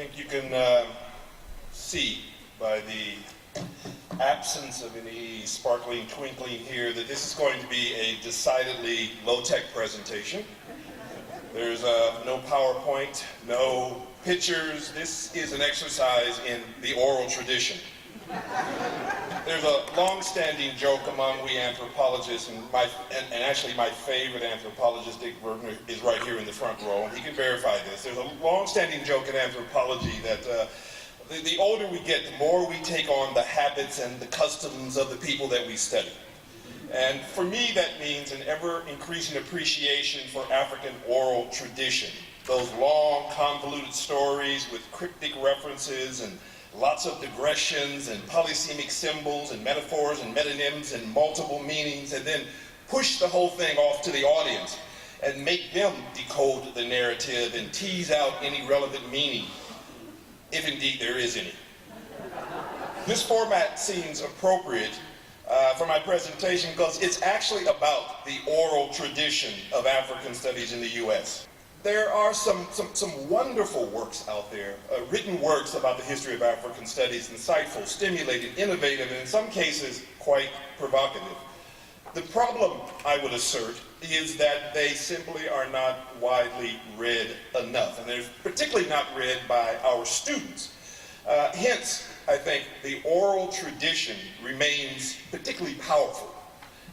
think you can see by the absence of any sparkling twinkling here that this is going to be a decidedly low-tech presentation. There's no PowerPoint, no pictures. This is an exercise in the oral tradition. There's a long-standing joke among we anthropologists, and actually my favorite anthropologist, Dick Bergner, is right here in the front row, and he can verify this. There's a long-standing joke in anthropology that the older we get, the more we take on the habits and the customs of the people that we study. And for me, that means an ever-increasing appreciation for African oral tradition. Those long, convoluted stories with cryptic references and lots of digressions and polysemic symbols and metaphors and metonyms and multiple meanings, and then push the whole thing off to the audience and make them decode the narrative and tease out any relevant meaning, if indeed there is any. This format seems appropriate for my presentation because it's actually about the oral tradition of African studies in the U.S. There are some wonderful works out there, written works about the history of African studies, insightful, stimulating, innovative, and in some cases quite provocative. The problem, I would assert, is that they simply are not widely read enough, and they're particularly not read by our students. Hence, I think the oral tradition remains particularly powerful.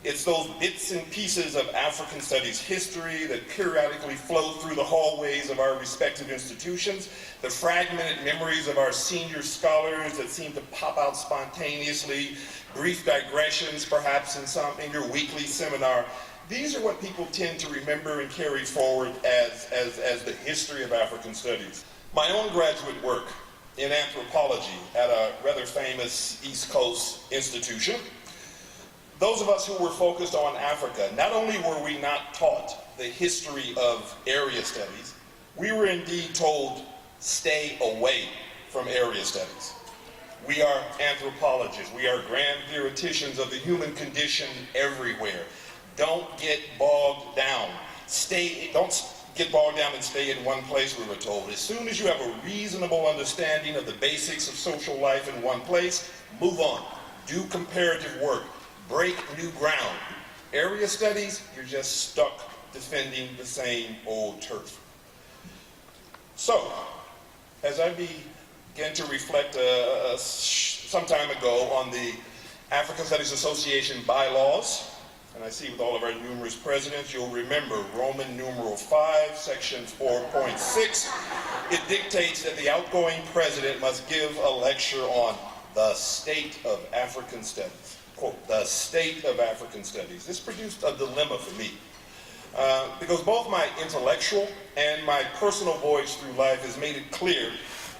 It's those bits and pieces of African studies history that periodically flow through the hallways of our respective institutions, the fragmented memories of our senior scholars that seem to pop out spontaneously, brief digressions perhaps in your weekly seminar. These are what people tend to remember and carry forward as the history of African studies. My own graduate work in anthropology at a rather famous East Coast institution, those of us who were focused on Africa, not only were we not taught the history of area studies, we were indeed told, stay away from area studies. We are anthropologists. We are grand theoreticians of the human condition everywhere. Don't get bogged down. Don't get bogged down and stay in one place, we were told. As soon as you have a reasonable understanding of the basics of social life in one place, move on. Do comparative work. Break new ground. Area studies, you're just stuck defending the same old turf. So, as I began to reflect some time ago on the African Studies Association bylaws, and I see with all of our numerous presidents, you'll remember Roman numeral 5, section 4.6. It dictates that the outgoing president must give a lecture on the state of African studies. Quote, the state of African studies. This produced a dilemma for me because both my intellectual and my personal voyage through life has made it clear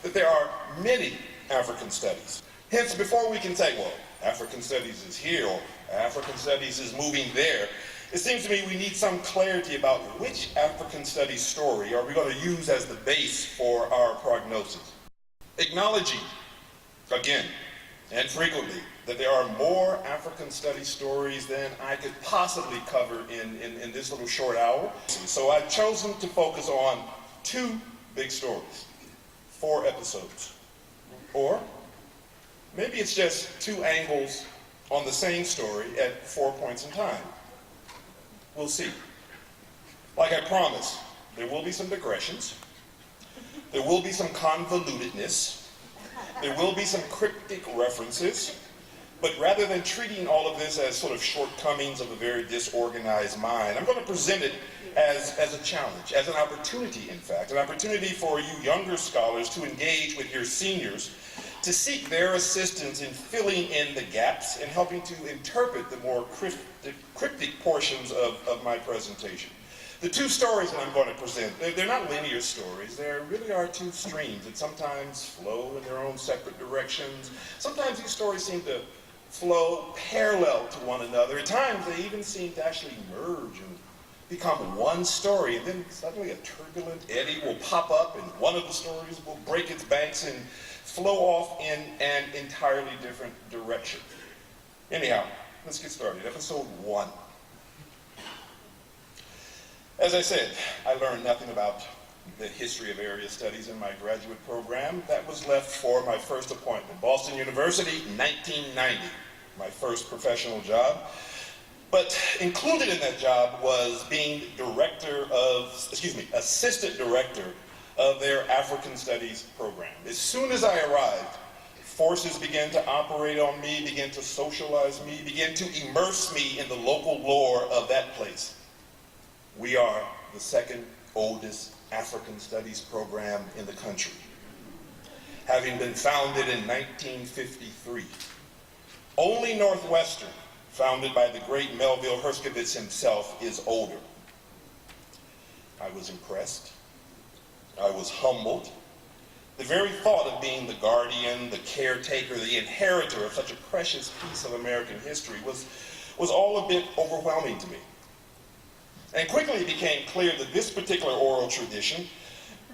that there are many African studies. Hence, before we can say, well, African studies is here or African studies is moving there, it seems to me we need some clarity about which African studies story are we going to use as the base for our prognosis. Acknowledging, again, and frequently, that there are more African studies stories than I could possibly cover in this little short hour. So I've chosen to focus on 2 big stories, 4 episodes. Or maybe it's just 2 angles on the same story at 4 points in time. We'll see. Like I promised, there will be some digressions. There will be some convolutedness. There will be some cryptic references, but rather than treating all of this as sort of shortcomings of a very disorganized mind, I'm going to present it as a challenge, as an opportunity, in fact, an opportunity for you younger scholars to engage with your seniors, to seek their assistance in filling in the gaps and helping to interpret the more cryptic portions of my presentation. The 2 stories that I'm going to present, they're not linear stories. There really are 2 streams that sometimes flow in their own separate directions. Sometimes these stories seem to flow parallel to one another. At times they even seem to actually merge and become one story, and then suddenly a turbulent eddy will pop up and one of the stories will break its banks and flow off in an entirely different direction. Anyhow, let's get started. Episode 1. As I said, I learned nothing about the history of area studies in my graduate program. That was left for my first appointment. Boston University, 1990, my first professional job. But included in that job was being assistant director of their African Studies program. As soon as I arrived, forces began to operate on me, began to socialize me, began to immerse me in the local lore of that place. We are the second oldest African Studies program in the country, having been founded in 1953. Only Northwestern, founded by the great Melville Herskovits himself, is older. I was impressed. I was humbled. The very thought of being the guardian, the caretaker, the inheritor of such a precious piece of American history was all a bit overwhelming to me. And quickly it became clear that this particular oral tradition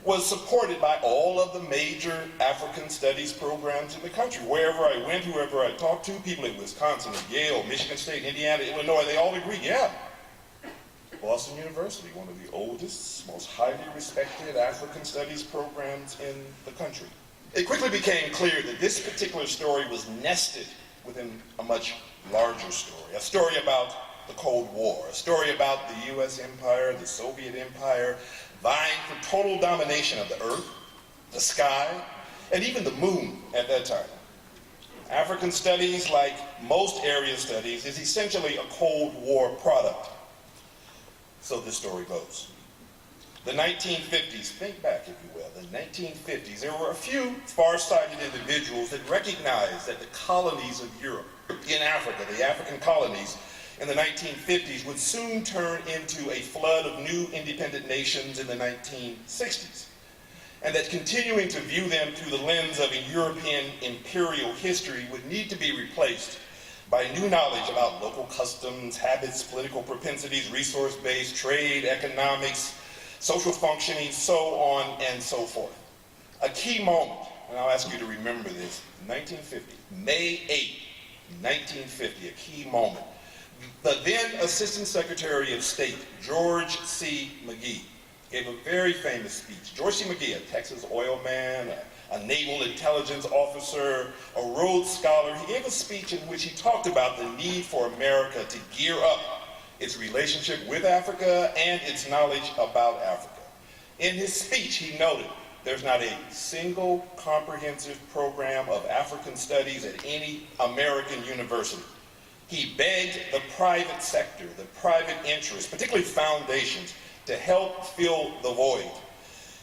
was supported by all of the major African studies programs in the country. Wherever I went, whoever I talked to, people in Wisconsin, Yale, Michigan State, Indiana, Illinois, they all agreed, yeah. Boston University, one of the oldest, most highly respected African studies programs in the country. It quickly became clear that this particular story was nested within a much larger story, a story about the Cold War, a story about the US Empire, the Soviet Empire, vying for total domination of the earth, the sky, and even the moon at that time. African studies, like most area studies, is essentially a Cold War product. So this story goes. The 1950s, think back if you will, the 1950s, there were a few far-sighted individuals that recognized that the colonies of Europe in Africa, the African colonies, in the 1950s would soon turn into a flood of new independent nations in the 1960s. And that continuing to view them through the lens of a European imperial history would need to be replaced by new knowledge about local customs, habits, political propensities, resource-based trade, economics, social functioning, so on and so forth. A key moment, and I'll ask you to remember this, 1950, May 8, 1950, a key moment. The then Assistant Secretary of State, George C. McGee, gave a very famous speech. George C. McGee, a Texas oil man, a naval intelligence officer, a Rhodes Scholar, he gave a speech in which he talked about the need for America to gear up its relationship with Africa and its knowledge about Africa. In his speech, he noted there's not a single comprehensive program of African studies at any American university. He begged the private sector, the private interests, particularly foundations, to help fill the void.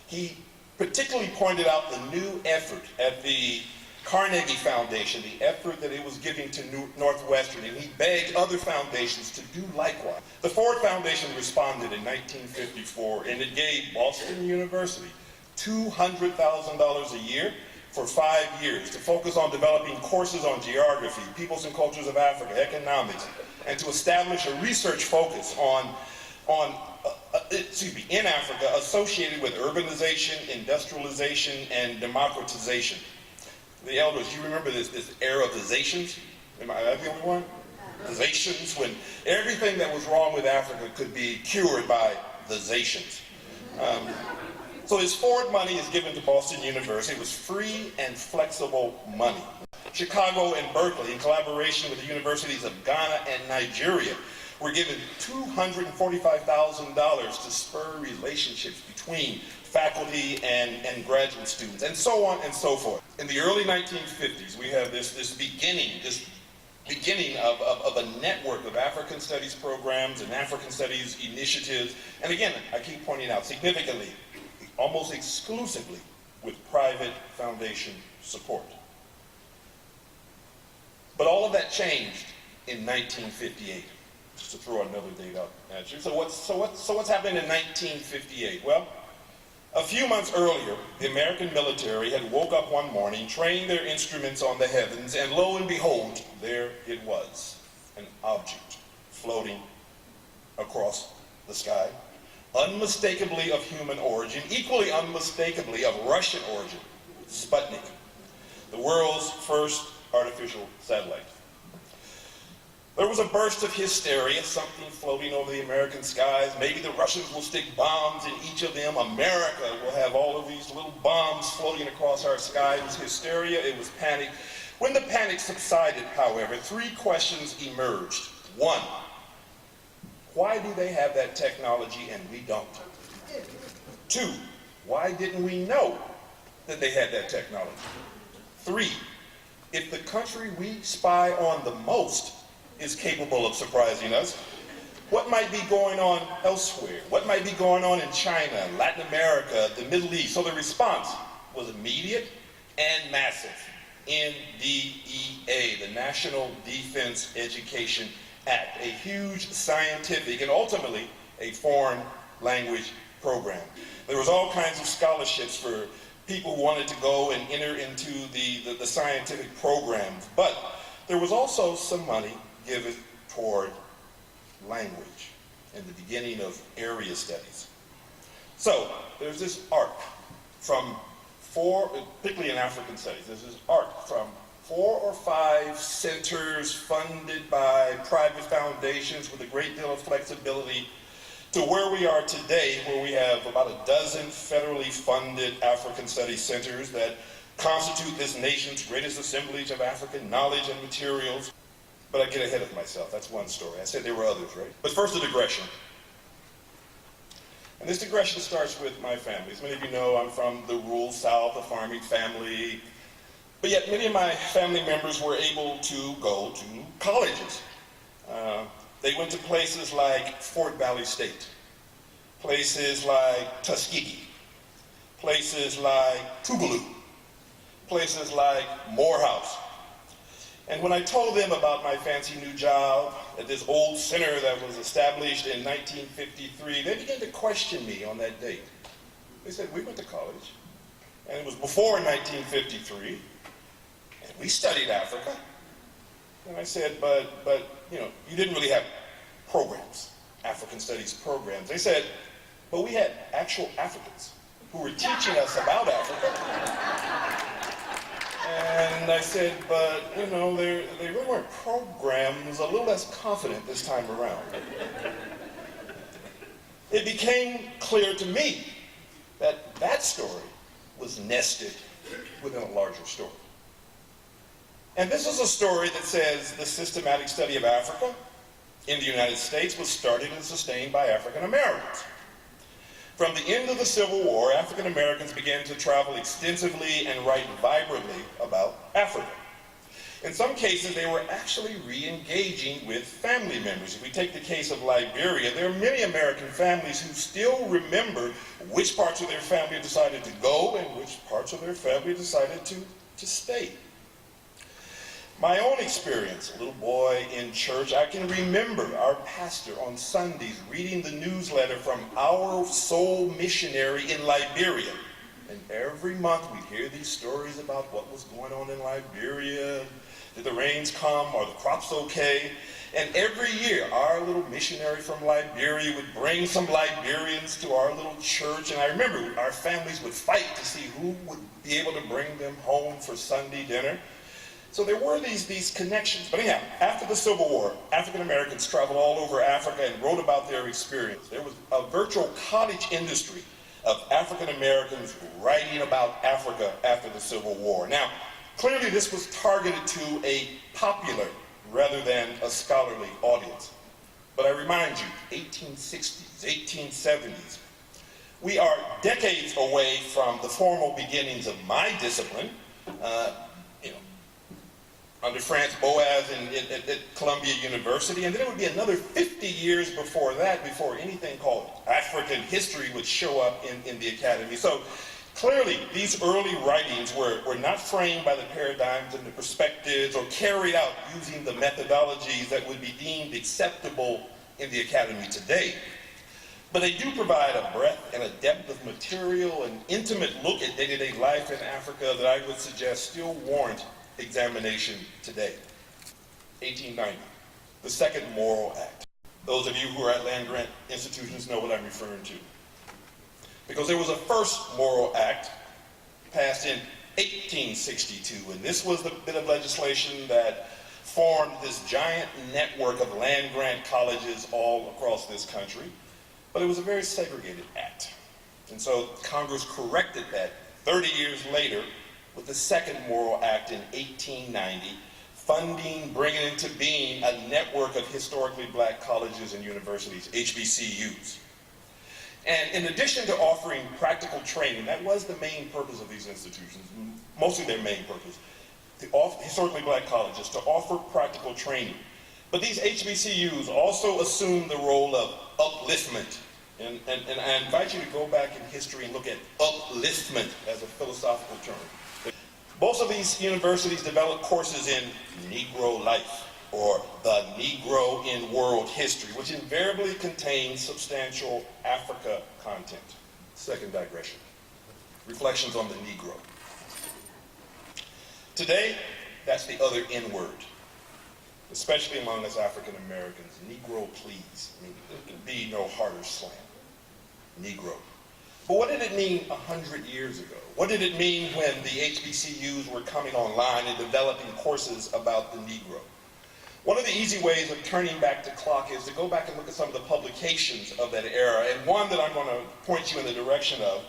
He particularly pointed out the new effort at the Carnegie Foundation, the effort that it was giving to Northwestern, and he begged other foundations to do likewise. The Ford Foundation responded in 1954, and it gave Boston University $200,000 a year for 5 years to focus on developing courses on geography, peoples and cultures of Africa, economics, and to establish a research focus in Africa associated with urbanization, industrialization, and democratization. The elders, you remember this era of the Zations? Am I the only one? The Zations, when everything that was wrong with Africa could be cured by the Zations. So this Ford money is given to Boston University. It was free and flexible money. Chicago and Berkeley, in collaboration with the universities of Ghana and Nigeria, were given $245,000 to spur relationships between faculty and graduate students, and so on and so forth. In the early 1950s, we have this beginning of a network of African studies programs and African studies initiatives, and again, I keep pointing out, significantly, almost exclusively with private foundation support. But all of that changed in 1958. Just to throw another date out at you. So what's happening in 1958? Well, a few months earlier, the American military had woke up one morning, trained their instruments on the heavens, and lo and behold, there it was, an object floating across the sky, unmistakably of human origin, equally unmistakably of Russian origin, Sputnik, the world's first artificial satellite. There was a burst of hysteria, something floating over the American skies. Maybe the Russians will stick bombs in each of them. America will have all of these little bombs floating across our sky. It was hysteria, it was panic. When the panic subsided, however, three questions emerged. One, why do they have that technology and we don't? Two, why didn't we know that they had that technology? Three, if the country we spy on the most is capable of surprising us, what might be going on elsewhere? What might be going on in China, Latin America, the Middle East? So the response was immediate and massive. NDEA, the National Defense Education Act, a huge scientific and ultimately a foreign language program. There was all kinds of scholarships for people who wanted to go and enter into the scientific programs, but there was also some money given toward language and the beginning of area studies. So there's this arc from particularly in African studies, there's this arc from 4 or 5 centers funded by private foundations with a great deal of flexibility to where we are today, where we have about a dozen federally funded African studies centers that constitute this nation's greatest assemblage of African knowledge and materials. But I get ahead of myself. That's one story. I said there were others, right? But first, a digression. And this digression starts with my family. As many of you know, I'm from the rural South, a farming family. But yet, many of my family members were able to go to colleges. They went to places like Fort Valley State, places like Tuskegee, places like Tougaloo, places like Morehouse. And when I told them about my fancy new job at this old center that was established in 1953, they began to question me on that date. They said, we went to college, and it was before 1953, and we studied Africa. And I said, but you know, you didn't really have programs, African studies programs. They said, but we had actual Africans who were teaching us about Africa. And I said, but, you know, they really weren't programs, a little less confident this time around. It became clear to me that that story was nested within a larger story. And this is a story that says the systematic study of Africa in the United States was started and sustained by African Americans. From the end of the Civil War, African Americans began to travel extensively and write vibrantly about Africa. In some cases, they were actually re-engaging with family members. If we take the case of Liberia, there are many American families who still remember which parts of their family decided to go and which parts of their family decided to stay. My own experience, a little boy in church, I can remember our pastor on Sundays reading the newsletter from our soul missionary in Liberia. And every month we'd hear these stories about what was going on in Liberia. Did the rains come? Are the crops okay? And every year our little missionary from Liberia would bring some Liberians to our little church. And I remember our families would fight to see who would be able to bring them home for Sunday dinner. So there were these connections. But anyhow, after the Civil War, African Americans traveled all over Africa and wrote about their experience. There was a virtual cottage industry of African Americans writing about Africa after the Civil War. Now, clearly this was targeted to a popular rather than a scholarly audience. But I remind you, 1860s, 1870s, we are decades away from the formal beginnings of my discipline. Under France Boas at Columbia University, and then it would be another 50 years before that, before anything called African history would show up in the academy. So clearly, these early writings were not framed by the paradigms and the perspectives or carried out using the methodologies that would be deemed acceptable in the academy today. But they do provide a breadth and a depth of material, an intimate look at day-to-day life in Africa that I would suggest still warrant examination today. 1890, the Second Morrill Act. Those of you who are at land-grant institutions know what I'm referring to. Because there was a first Morrill Act passed in 1862, and this was the bit of legislation that formed this giant network of land-grant colleges all across this country, but it was a very segregated act. And so Congress corrected that 30 years later with the Second Morrill Act in 1890, funding, bringing into being a network of historically black colleges and universities, HBCUs. And in addition to offering practical training, that was the main purpose of these institutions, mostly their main purpose, historically black colleges, to offer practical training. But these HBCUs also assumed the role of upliftment. And I invite you to go back in history and look at upliftment as a philosophical term. Most of these universities develop courses in Negro life, or the Negro in world history, which invariably contains substantial Africa content. Second digression. Reflections on the Negro. Today, that's the other N-word, especially among us African Americans. Negro, please. I mean, there can be no harder slam. Negro. But what did it mean 100 years ago? What did it mean when the HBCUs were coming online and developing courses about the Negro? One of the easy ways of turning back the clock is to go back and look at some of the publications of that era. And one that I'm going to point you in the direction of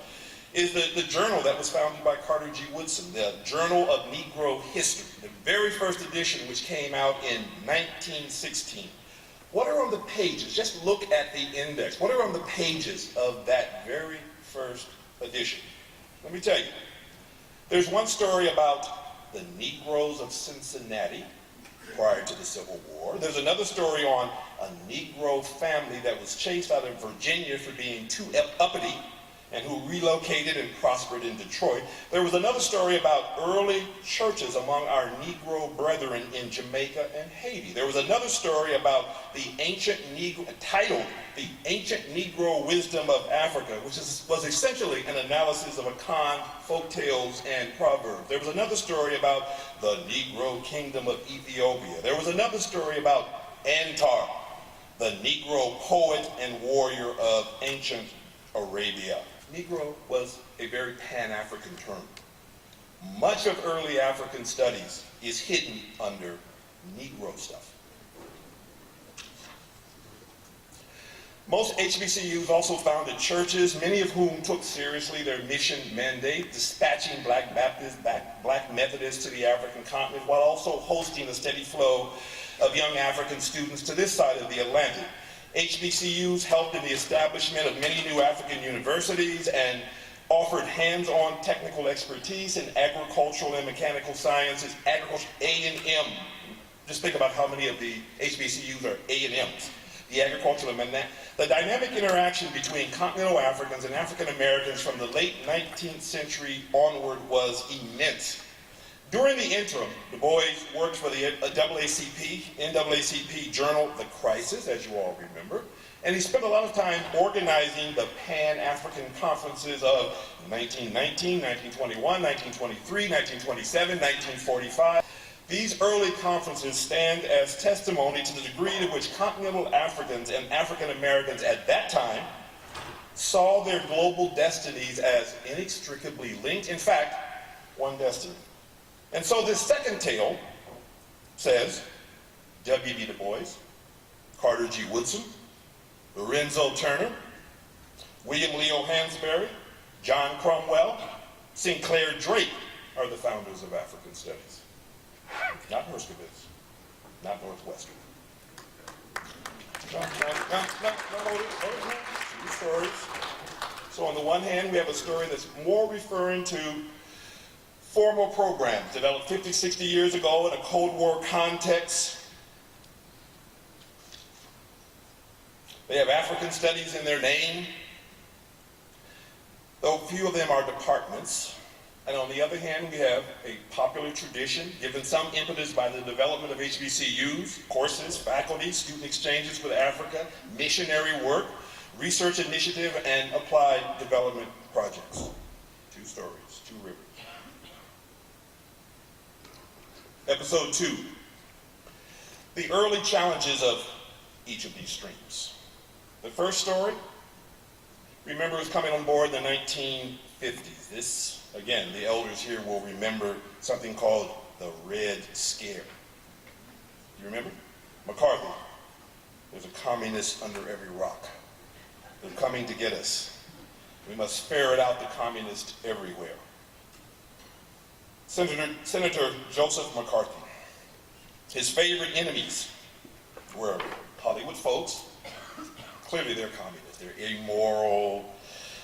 is the journal that was founded by Carter G. Woodson, the Journal of Negro History, the very first edition, which came out in 1916. What are on the pages? Just look at the index. What are on the pages of that very first edition? Let me tell you. There's one story about the Negroes of Cincinnati prior to the Civil War. There's another story on a Negro family that was chased out of Virginia for being too uppity and who relocated and prospered in Detroit. There was another story about early churches among our Negro brethren in Jamaica and Haiti. There was another story about the ancient Negro, titled The Ancient Negro Wisdom of Africa, which was essentially an analysis of Akan folktales and proverbs. There was another story about the Negro Kingdom of Ethiopia. There was another story about Antar, the Negro poet and warrior of ancient Arabia. Negro was a very Pan-African term. Much of early African studies is hidden under Negro stuff. Most HBCUs also founded churches, many of whom took seriously their mission mandate, dispatching black Baptists, black Methodists to the African continent, while also hosting a steady flow of young African students to this side of the Atlantic. HBCUs helped in the establishment of many new African universities and offered hands-on technical expertise in agricultural and mechanical sciences, agriculture, A&M. Just think about how many of the HBCUs are A&Ms. The agricultural and the dynamic interaction between continental Africans and African Americans from the late 19th century onward was immense. During the interim, Du Bois worked for the NAACP journal, The Crisis, as you all remember, and he spent a lot of time organizing the Pan-African conferences of 1919, 1921, 1923, 1927, 1945. These early conferences stand as testimony to the degree to which continental Africans and African Americans at that time saw their global destinies as inextricably linked, in fact, one destiny. And so this second tale says W.B. Du Bois, Carter G. Woodson, Lorenzo Turner, William Leo Hansberry, John Cromwell, Sinclair Drake are the founders of African studies. Not Herskovitz, not Northwestern. Two stories. So on the one hand, we have a story that's more referring to formal programs developed 50, 60 years ago in a Cold War context. They have African studies in their name, though few of them are departments. And on the other hand, we have a popular tradition, given some impetus by the development of HBCUs, courses, faculty, student exchanges with Africa, missionary work, research initiative, and applied development projects. Two stories, two rivers. Episode 2, the early challenges of each of these streams. The first story, remember, was coming on board in the 1950s. This, again, the elders here will remember something called the Red Scare. You remember? McCarthy. There's a communist under every rock. They're coming to get us. We must ferret out the communists everywhere. Senator Joseph McCarthy. His favorite enemies were Hollywood folks. Clearly they're communists. They're immoral.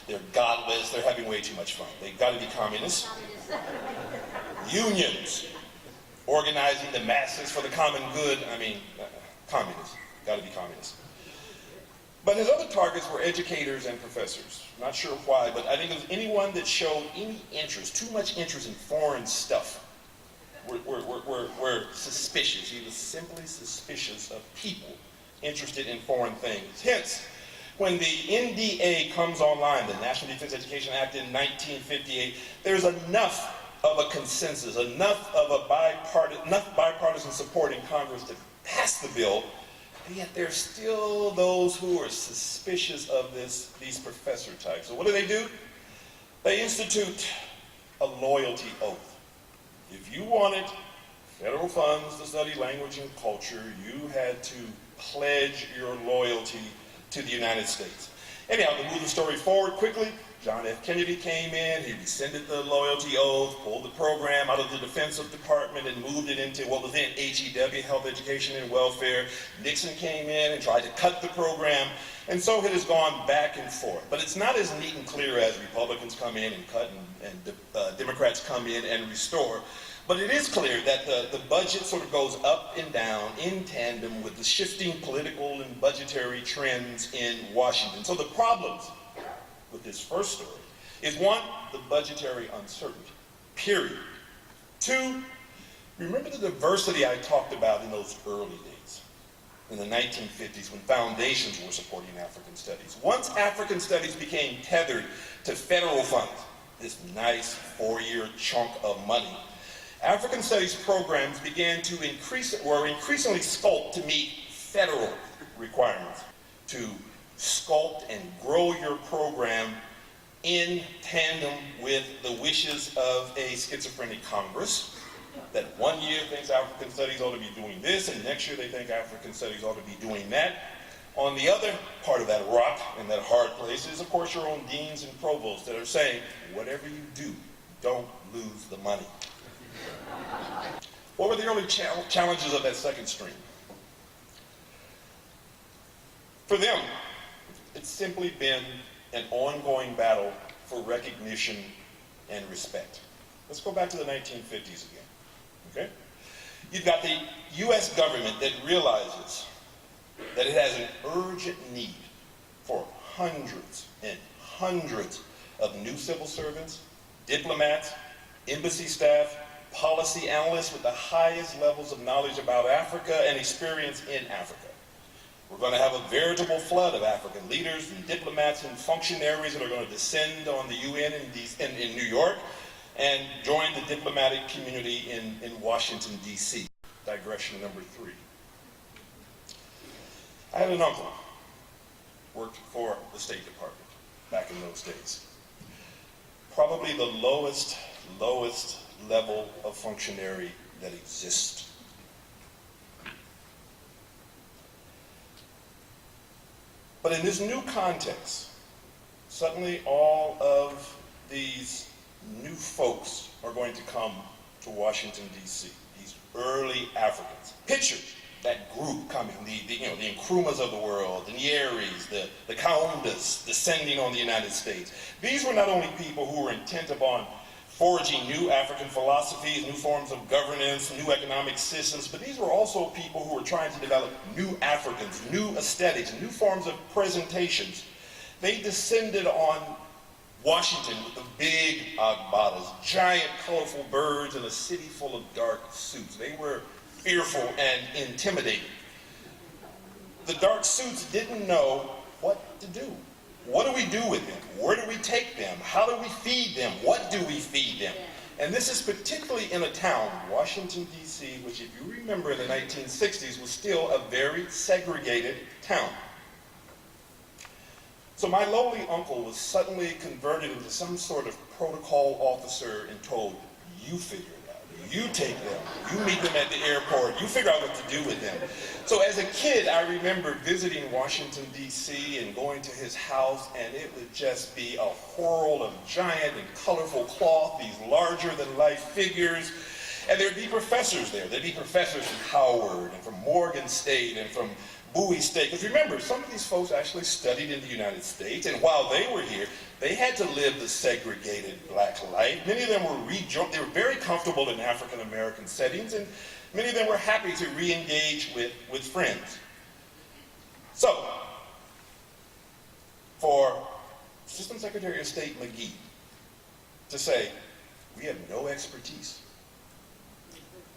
They're godless. They're having way too much fun. They've got to be communists. Unions. Organizing the masses for the common good. Communists. Got to be communists. But his other targets were educators and professors. Not sure why, but I think it was anyone that showed any interest, too much interest in foreign stuff, were suspicious. He was simply suspicious of people interested in foreign things. Hence, when the NDA comes online, the National Defense Education Act in 1958, there's enough of a consensus, enough bipartisan support in Congress to pass the bill. And yet there's still those who are suspicious of these professor types. So what do? They institute a loyalty oath. If you wanted federal funds to study language and culture, you had to pledge your loyalty to the United States. Anyhow, to move the story forward quickly, John F. Kennedy came in, he rescinded the loyalty oath, pulled the program out of the Defense Department and moved it into what was then HEW, Health, Education, and Welfare. Nixon came in and tried to cut the program, and so it has gone back and forth. But it's not as neat and clear as Republicans come in and cut and Democrats come in and restore. But it is clear that the budget sort of goes up and down in tandem with the shifting political and budgetary trends in Washington. So the problems with this first story is one, the budgetary uncertainty, period. Two, remember the diversity I talked about in those early days, in the 1950s when foundations were supporting African studies. Once African studies became tethered to federal funds, this nice 4-year chunk of money, African studies programs were increasingly sculpted to meet federal requirements, to sculpt and grow your program in tandem with the wishes of a schizophrenic Congress that one year thinks African studies ought to be doing this, and next year they think African studies ought to be doing that. On the other part of that rock and that hard place is, of course, your own deans and provosts that are saying, whatever you do, don't lose the money. What were the early challenges of that second stream? For them, it's simply been an ongoing battle for recognition and respect. Let's go back to the 1950s again, okay? You've got the U.S. government that realizes that it has an urgent need for hundreds and hundreds of new civil servants, diplomats, embassy staff, policy analysts with the highest levels of knowledge about Africa and experience in Africa. We're going to have a veritable flood of African leaders and diplomats and functionaries that are going to descend on the UN in New York and join the diplomatic community in Washington, D.C. Digression number 3. I had an uncle who worked for the State Department back in those days. Probably the lowest level of functionary that exists. But in this new context, suddenly all of these new folks are going to come to Washington, D.C., these early Africans. Picture that group coming, the Nkrumahs of the world, the Nyeris, the Kaundas descending on the United States. These were not only people who were intent upon forging new African philosophies, new forms of governance, new economic systems, but these were also people who were trying to develop new Africans, new aesthetics, new forms of presentations. They descended on Washington with the big agbadas, giant colorful birds in a city full of dark suits. They were fearful and intimidating. The dark suits didn't know what to do. What do we do with them? Where do we take them? How do we feed them? What do we feed them? And this is particularly in a town, Washington, D.C., which if you remember in the 1960s was still a very segregated town. So my lowly uncle was suddenly converted into some sort of protocol officer and told, you figure it out. You take them. You meet them at the airport. You figure out what to do with them. So as a kid, I remember visiting Washington, D.C. and going to his house, and it would just be a whirl of giant and colorful cloth, these larger-than-life figures. And there'd be professors there. There'd be professors from Howard and from Morgan State and from Bowie State. Because remember, some of these folks actually studied in the United States, and while they were here, they had to live the segregated black life. Many of them were they were very comfortable in African American settings, and many of them were happy to re-engage with friends. So, for Assistant Secretary of State McGee to say, we have no expertise,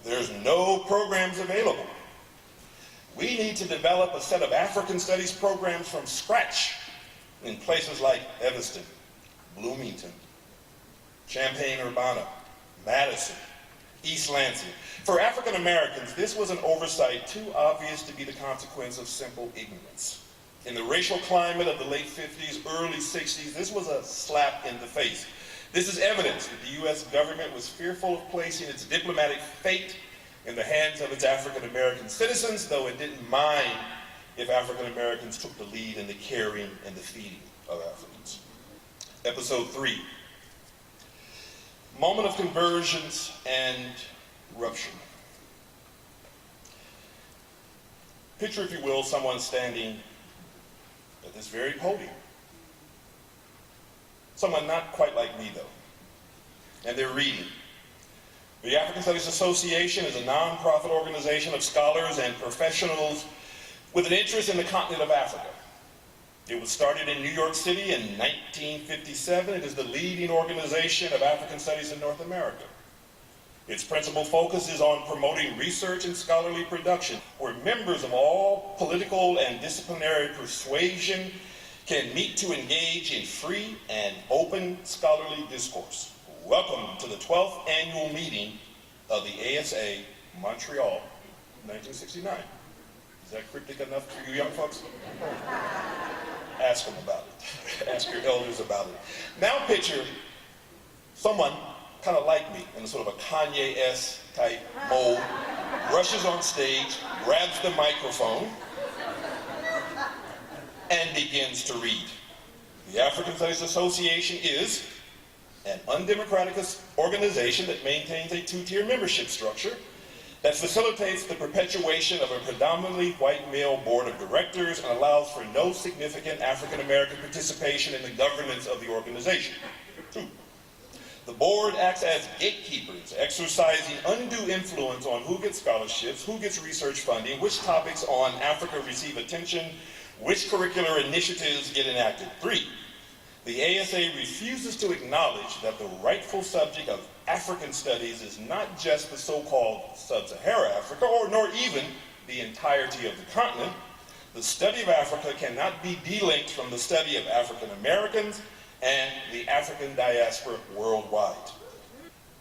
there's no programs available, we need to develop a set of African studies programs from scratch in places like Evanston, Bloomington, Champaign-Urbana, Madison, East Lansing. For African Americans, this was an oversight too obvious to be the consequence of simple ignorance. In the racial climate of the late 50s, early 60s, this was a slap in the face. This is evidence that the U.S. government was fearful of placing its diplomatic fate in the hands of its African American citizens, though it didn't mind if African Americans took the lead in the caring and the feeding of Africans. Episode 3, moment of convergence and rupture. Picture, if you will, someone standing at this very podium. Someone not quite like me, though. And they're reading. The African Studies Association is a non-profit organization of scholars and professionals with an interest in the continent of Africa. It was started in New York City in 1957. It is the leading organization of African studies in North America. Its principal focus is on promoting research and scholarly production, where members of all political and disciplinary persuasion can meet to engage in free and open scholarly discourse. Welcome to the 12th annual meeting of the ASA Montreal, 1969. Is that cryptic enough for you young folks? Ask them about it. Ask your elders about it. Now picture someone kind of like me in a sort of a Kanye-esque type mold, rushes on stage, grabs the microphone, and begins to read. The African Studies Association is an undemocratic organization that maintains a two-tier membership structure that facilitates the perpetuation of a predominantly white male board of directors and allows for no significant African American participation in the governance of the organization. 2, the board acts as gatekeepers, exercising undue influence on who gets scholarships, who gets research funding, which topics on Africa receive attention, which curricular initiatives get enacted. 3, the ASA refuses to acknowledge that the rightful subject of African studies is not just the so-called sub-Saharan Africa, or nor even the entirety of the continent. The study of Africa cannot be delinked from the study of African Americans and the African diaspora worldwide.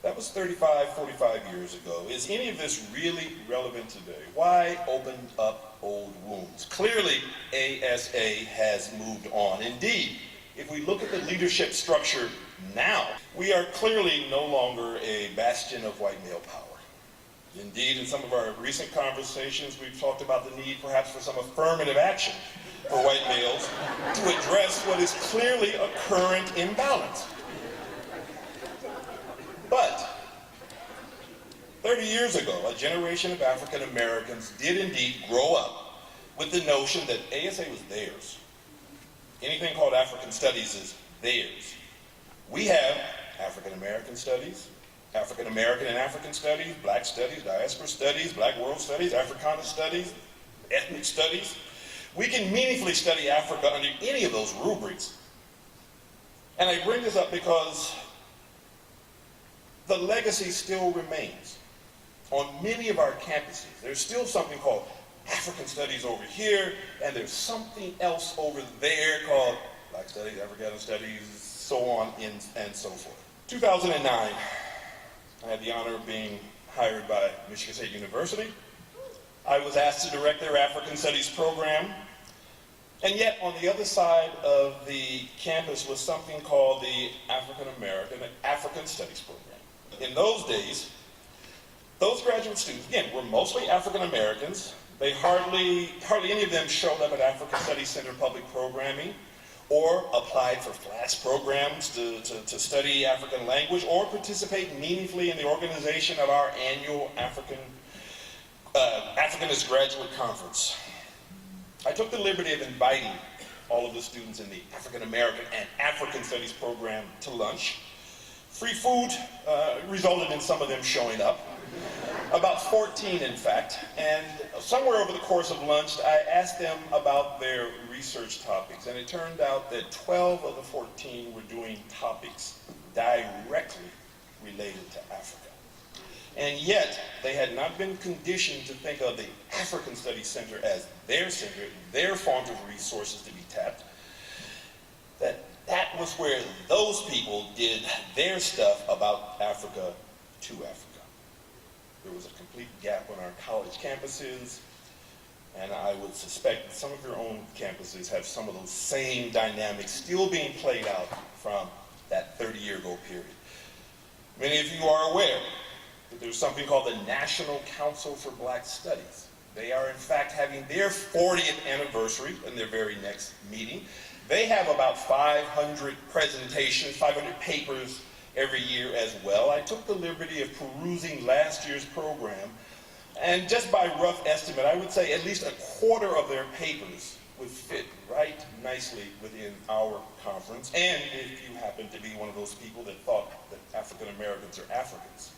That was 35, 45 years ago. Is any of this really relevant today? Why open up old wounds? Clearly, ASA has moved on. Indeed, if we look at the leadership structure now, we are clearly no longer a bastion of white male power. Indeed, in some of our recent conversations, we've talked about the need perhaps for some affirmative action for white males to address what is clearly a current imbalance. But 30 years ago, a generation of African Americans did indeed grow up with the notion that ASA was theirs. Anything called African studies is theirs. We have African American studies, African American and African studies, black studies, diaspora studies, black world studies, Africana studies, ethnic studies. We can meaningfully study Africa under any of those rubrics. And I bring this up because the legacy still remains. On many of our campuses, there's still something called African studies over here, and there's something else over there called Black studies, Africana studies, so on and so forth. 2009, I had the honor of being hired by Michigan State University. I was asked to direct their African Studies program, and yet on the other side of the campus was something called the African American and African Studies program. In those days, Those graduate students, again, were mostly African Americans. They hardly any of them showed up at African Studies Center public programming or applied for FLAS programs to study African language or participate meaningfully in the organization of our annual Africanist Graduate Conference. I took the liberty of inviting all of the students in the African American and African Studies program to lunch. Free food resulted in some of them showing up, about 14 in fact, and somewhere over the course of lunch I asked them about their research topics, and it turned out that 12 of the 14 were doing topics directly related to Africa. And yet, they had not been conditioned to think of the African Studies Center as their center, their font of resources to be tapped. That was where those people did their stuff about Africa to Africa. There was a complete gap on our college campuses, and I would suspect that some of your own campuses have some of those same dynamics still being played out from that 30-year-ago period. Many of you are aware that there's something called the National Council for Black Studies. They are in fact having their 40th anniversary in their very next meeting. They have about 500 presentations, 500 papers every year as well. I took the liberty of perusing last year's program, and just by rough estimate, I would say at least a quarter of their papers would fit right nicely within our conference. And if you happen to be one of those people that thought that African Americans are Africans,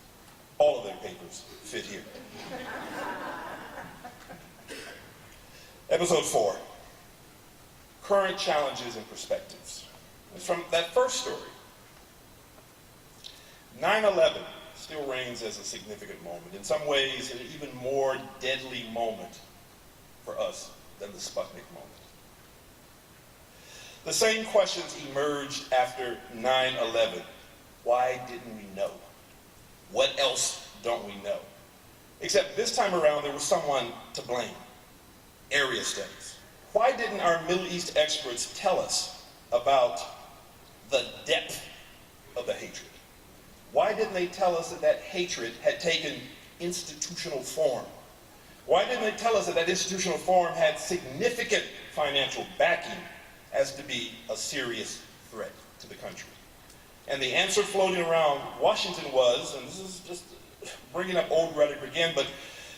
all of their papers fit here. Episode 4, current challenges and perspectives. It's from that first story. 9/11 still reigns as a significant moment, in some ways an even more deadly moment for us than the Sputnik moment. The same questions emerged after 9/11. Why didn't we know? What else don't we know? Except this time around there was someone to blame. Area studies. Why didn't our Middle East experts tell us about the depth of the hatred? Why didn't they tell us that that hatred had taken institutional form? Why didn't they tell us that that institutional form had significant financial backing as to be a serious threat to the country? And the answer floating around Washington was, and this is just bringing up old rhetoric again, but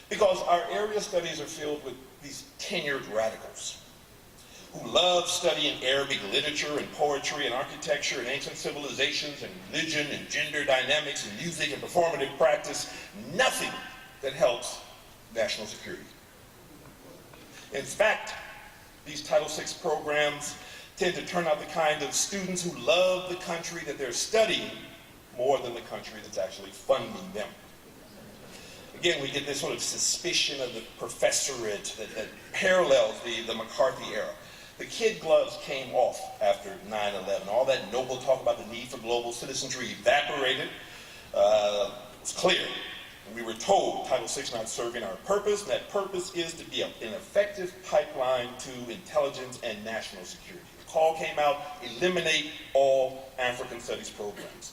because our area studies are filled with these tenured radicals who love studying Arabic literature and poetry and architecture and ancient civilizations and religion and gender dynamics and music and performative practice, nothing that helps national security. In fact, these Title VI programs tend to turn out the kind of students who love the country that they're studying more than the country that's actually funding them. Again, we get this sort of suspicion of the professorate that parallels the McCarthy era. The kid gloves came off after 9/11. All that noble talk about the need for global citizenry evaporated. It was clear. And we were told Title VI not serving our purpose, and that purpose is to be an effective pipeline to intelligence and national security. The call came out, eliminate all African studies programs.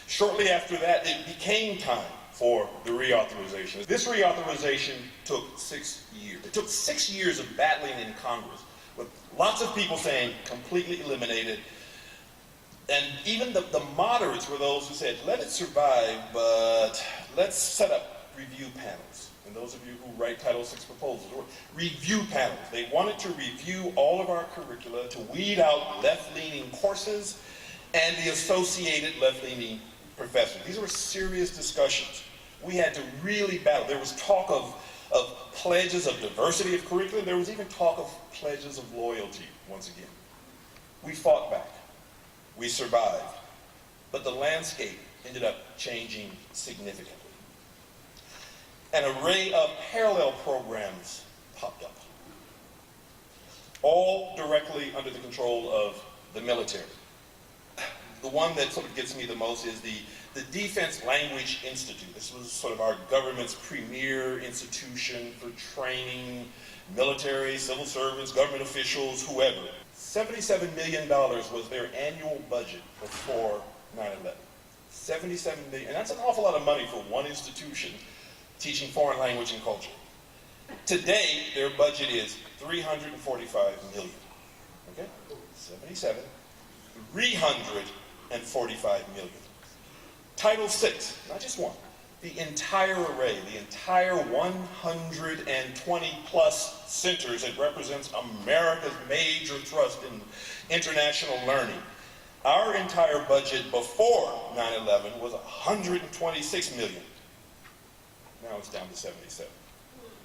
Shortly after that, it became time for the reauthorization. This reauthorization took 6 years. It took 6 years of battling in Congress, with lots of people saying completely eliminated. And even the moderates were those who said, let it survive, but let's set up review panels. And those of you who write Title VI proposals, or review panels. They wanted to review all of our curricula to weed out left-leaning courses and the associated left-leaning professors. These were serious discussions. We had to really battle. There was talk of pledges of diversity of curriculum. There was even talk of pledges of loyalty, once again. We fought back. We survived. But the landscape ended up changing significantly. An array of parallel programs popped up, all directly under the control of the military. The one that sort of gets me the most is the Defense Language Institute. This was sort of our government's premier institution for training military, civil servants, government officials, whoever. $77 million was their annual budget before 9/11. $77 million, and that's an awful lot of money for one institution teaching foreign language and culture. Today, their budget is $345 million. Okay? 77, $345 million. Title VI, not just one, the entire array, the entire 120 plus centers that represents America's major thrust in international learning. Our entire budget before 9/11 was $126 million. Now it's down to 77.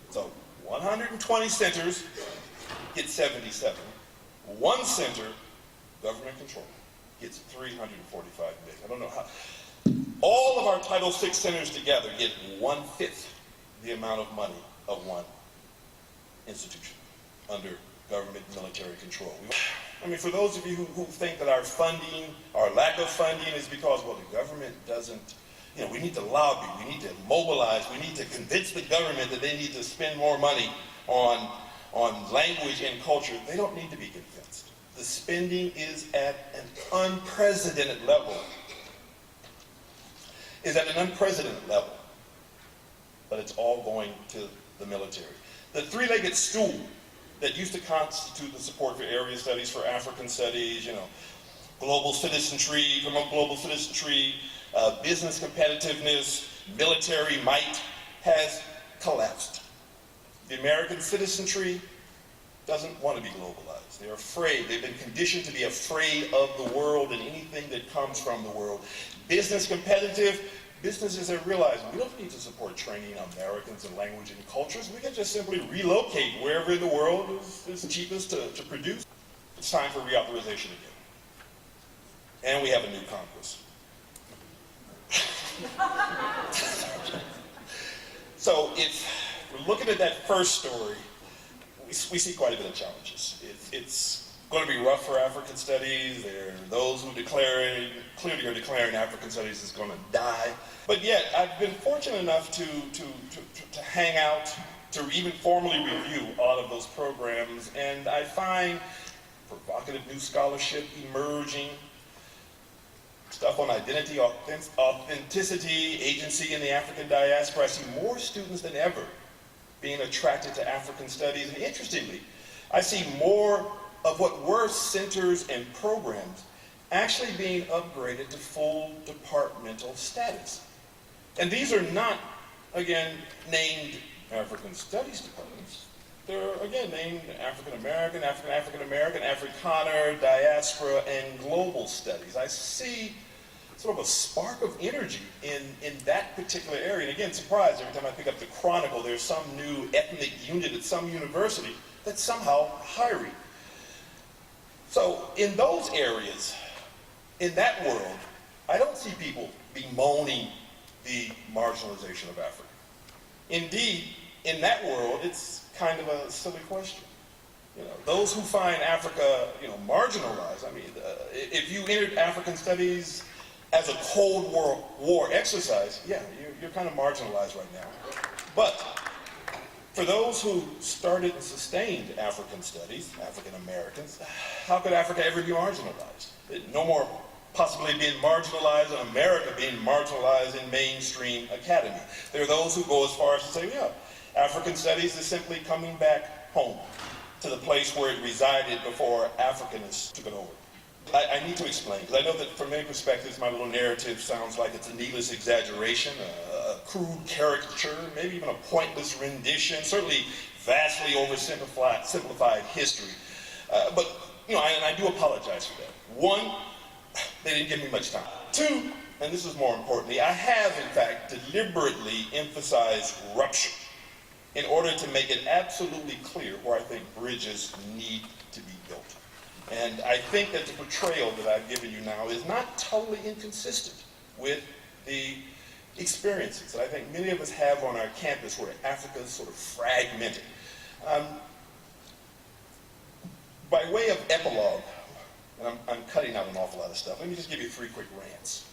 So 120 centers get 77. One center, government control, gets $345 million. I don't know how. All of our Title VI centers together get 1/5 the amount of money of one institution under government military control. I mean, for those of you who think that our funding, our lack of funding is because, well, the government doesn't, we need to lobby, we need to mobilize, we need to convince the government that they need to spend more money on language and culture. They don't need to be convinced. The spending is at an unprecedented level. But it's all going to the military. The three-legged stool that used to constitute the support for area studies, for African studies, global citizenry, promote global citizenry, business competitiveness, military might, has collapsed. The American citizenry doesn't want to be globalized. They're afraid. They've been conditioned to be afraid of the world and anything that comes from the world. Business competitive, businesses have realized we don't need to support training Americans in language and cultures. We can just simply relocate wherever in the world is cheapest to produce. It's time for reauthorization again. And we have a new Congress. So if we're looking at that first story, we see quite a bit of challenges. It's going to be rough for African studies. There are those who clearly are declaring African studies is going to die. But yet, I've been fortunate enough to hang out, to even formally review all of those programs, and I find provocative new scholarship emerging, stuff on identity, authenticity, agency in the African diaspora. I see more students than ever being attracted to African studies, and interestingly, I see more of what were centers and programs actually being upgraded to full departmental status. And these are not, again, named African Studies departments. They're, again, named African American, African American, Afrikaner, diaspora, and global studies. I see sort of a spark of energy in that particular area. And again, surprised every time I pick up the Chronicle, there's some new ethnic unit at some university that's somehow hiring. So in those areas, in that world, I don't see people bemoaning the marginalization of Africa. Indeed, in that world, it's kind of a silly question. Those who find Africa, marginalized, I mean, if you entered African studies as a Cold War exercise, yeah, you're kind of marginalized right now. But for those who started and sustained African studies, African Americans, how could Africa ever be marginalized? No more possibly being marginalized in America being marginalized in mainstream academy. There are those who go as far as to say, yeah, African studies is simply coming back home to the place where it resided before Africanists took it over. I need to explain, because I know that from many perspectives my little narrative sounds like it's a needless exaggeration, a crude caricature, maybe even a pointless rendition, certainly vastly oversimplified history. But and I do apologize for that. One, they didn't give me much time. Two, and this is more importantly, I have in fact deliberately emphasized rupture in order to make it absolutely clear where I think bridges need to be built. And I think that the portrayal that I've given you now is not totally inconsistent with the experiences that I think many of us have on our campus where Africa is sort of fragmented. By way of epilogue, and I'm cutting out an awful lot of stuff, let me just give you 3 quick rants.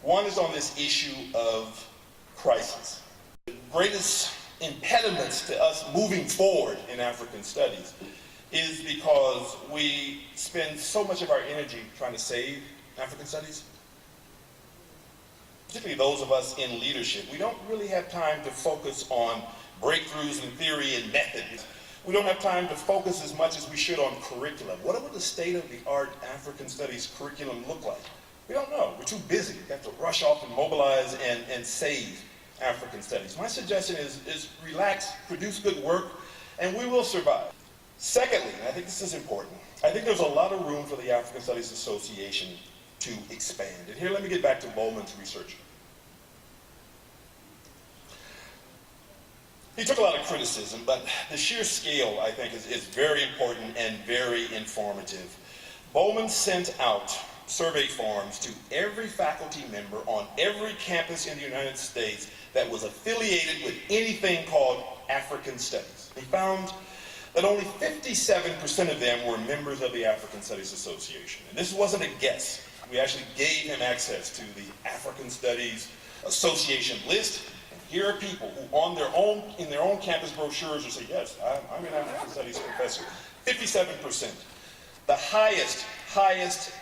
One is on this issue of crisis. The greatest impediments to us moving forward in African studies is because we spend so much of our energy trying to save African studies. particularly those of us in leadership, we don't really have time to focus on breakthroughs in theory and method. We don't have time to focus as much as we should on curriculum. What would the state-of-the-art African studies curriculum look like? We don't know. We're too busy. We have to rush off and mobilize and save African studies. My suggestion is relax, produce good work, and we will survive. Secondly, and I think this is important, I think there's a lot of room for the African Studies Association to expand. And here, let me get back to Bowman's research. He took a lot of criticism, but the sheer scale, I think, is very important and very informative. Bowman sent out survey forms to every faculty member on every campus in the United States that was affiliated with anything called African Studies. He found that only 57% of them were members of the African Studies Association. And this wasn't a guess. We actually gave him access to the African Studies Association list. And here are people who in their own campus brochures will say, yes, I'm an African Studies professor. 57%. The highest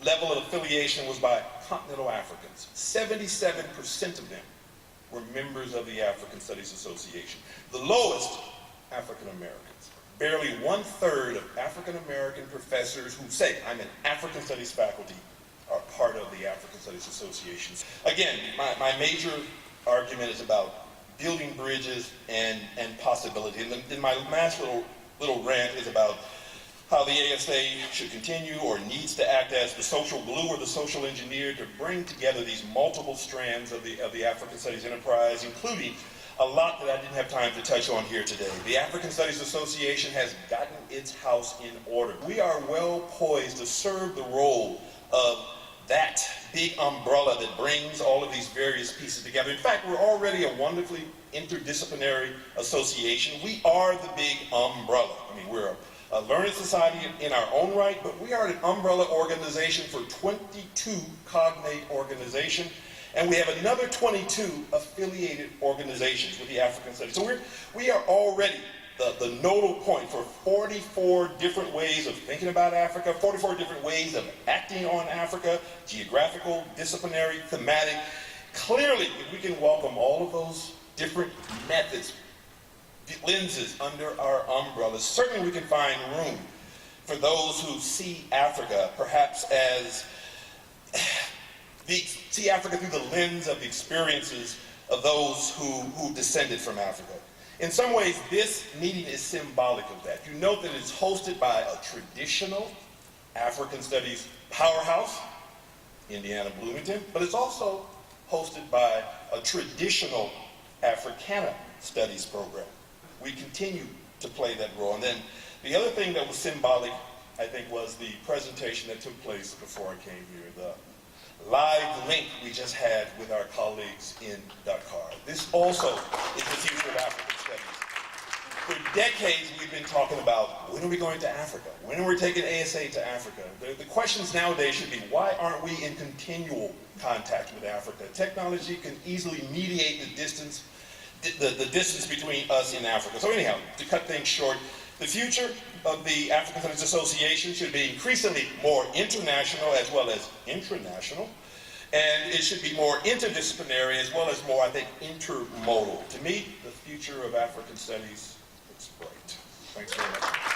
level of affiliation was by continental Africans. 77% of them were members of the African Studies Association. The lowest, African Americans. Barely 1/3 of African American professors who say, I'm an African Studies faculty, are part of the African Studies Association. Again, my major argument is about building bridges and possibility. And then my last little rant is about how the ASA should continue or needs to act as the social glue or the social engineer to bring together these multiple strands of the African Studies enterprise, including a lot that I didn't have time to touch on here today. The African Studies Association has gotten its house in order. We are well poised to serve the role of that big umbrella that brings all of these various pieces together. In fact, we're already a wonderfully interdisciplinary association. We are the big umbrella. I mean, we're a learned society in our own right, but we are an umbrella organization for 22 cognate organizations. And we have another 22 affiliated organizations with the African Studies. So we are already the nodal point for 44 different ways of thinking about Africa, 44 different ways of acting on Africa, geographical, disciplinary, thematic. Clearly, if we can welcome all of those different methods, lenses under our umbrellas, certainly we can find room for those who see Africa perhaps as see Africa through the lens of the experiences of those who descended from Africa. In some ways, this meeting is symbolic of that. You note that it's hosted by a traditional African Studies powerhouse, Indiana Bloomington, but it's also hosted by a traditional Africana Studies program. We continue to play that role. And then the other thing that was symbolic, I think, was the presentation that took place before I came here, the live link we just had with our colleagues in Dakar. This also is the future of African Studies. For decades, we've been talking about, when are we going to Africa? When are we taking ASA to Africa? The questions nowadays should be, why aren't we in continual contact with Africa? Technology can easily mediate the distance between us and Africa. So anyhow, to cut things short, the future of the African Studies Association should be increasingly more international as well as intranational, and it should be more interdisciplinary as well as more, I think, intermodal. To me, the future of African Studies looks bright. Thanks very much.